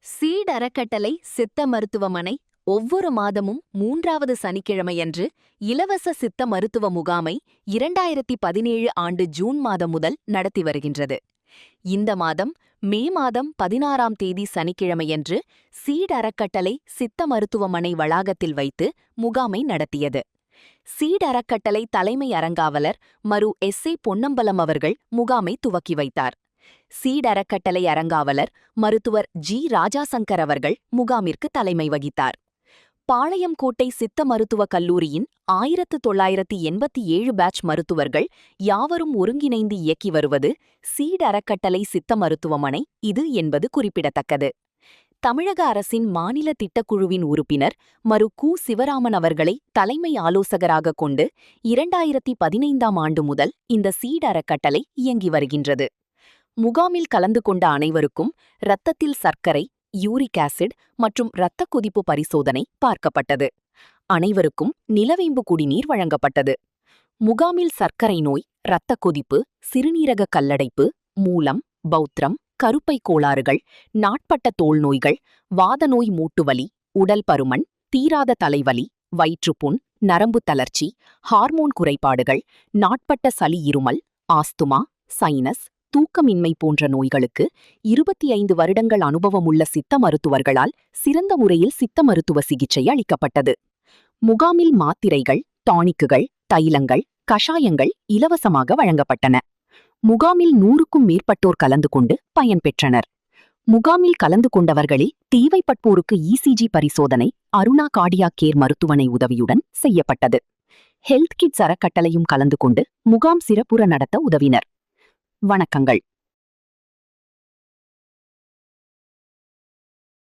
Seat அறக்கட்டளை சித்த மருத்துவமனை ஒவ்வொரு மாதமும் 3வது சனிக்கிழமையன்று இலவச சித்த மருத்துவ முகாமை 2017 ஆண்டு ஜூன் மாதம் முதல் நடத்தி வருகின்றது. இந்த மாதம் மே மாதம் 16ஆம் தேதி சனிக்கிழமையன்று சீட் அறக்கட்டளை சித்த மருத்துவமனை வளாகத்தில் வைத்து முகாமை நடத்தியது. சீட் அறக்கட்டளை தலைமை அறங்காவலர் மரு எஸ்.ஏ. பொன்னம்பலம் அவர்கள் முகாமை துவக்கி வைத்தார். சீட் அறக்கட்டளை அறங்காவலர் மருத்துவர் ஜி. ராஜாசங்கர் அவர்கள் முகாமிற்கு தலைமை வகித்தார். பாளையங்கோட்டை சித்த மருத்துவக் கல்லூரியின் 1987 பேட்ச் மருத்துவர்கள் யாவரும் ஒருங்கிணைந்து இயக்கி வருவது சீட் அறக்கட்டளை சித்த மருத்துவமனை இது என்பது குறிப்பிடத்தக்கது. தமிழக அரசின் மாநில திட்டக்குழுவின் உறுப்பினர் மரு கு. சிவராமன் அவர்களை தலைமை ஆலோசகராக கொண்டு 2015ஆம் ஆண்டு முதல் இந்த சீட் அறக்கட்டளை இயங்கி வருகின்றது. முகாமில் கலந்து கொண்ட அனைவருக்கும் இரத்தத்தில் சர்க்கரை, யூரிக் ஆசிட் மற்றும் இரத்த கொதிப்பு பரிசோதனை பார்க்கப்பட்டது. அனைவருக்கும் நிலவேம்பு குடிநீர் வழங்கப்பட்டது. முகாமில் சர்க்கரை நோய், இரத்த கொதிப்பு, சிறுநீரக கல்லடைப்பு, மூலம், பௌத்திரம், கருப்பை கோளாறுகள், நாட்பட்ட தோல் நோய்கள், வாத நோய், மூட்டுவலி, உடல் பருமன், தீராத தலைவலி, வயிற்றுப்புண், நரம்பு தளர்ச்சி, ஹார்மோன் குறைபாடுகள், நாட்பட்ட சளி, இருமல், ஆஸ்துமா, சைனஸ், தூக்கமின்மை போன்ற நோய்களுக்கு 25 வருடங்கள் அனுபவமுள்ள சித்த மருத்துவர்களால் சிறந்த முறையில் சித்த மருத்துவ சிகிச்சை அளிக்கப்பட்டது. முகாமில் மாத்திரைகள், டானிக்குகள், தைலங்கள், கஷாயங்கள் இலவசமாக வழங்கப்பட்டன. முகாமில் 100க்கும் மேற்பட்டோர் கலந்து கொண்டு பயன்பெற்றனர். முகாமில் கலந்து கொண்டவர்களில் தேவைப்பட்டோருக்கு இசிஜி பரிசோதனை அருணா கார்டியாக் கேர் மருத்துவமனை உதவியுடன் செய்யப்பட்டது. ஹெல்த் கிட்ஸ் அறக்கட்டளையும் கலந்து கொண்டு முகாம் சிறப்புற நடத்த உதவினர். வணக்கங்கள்.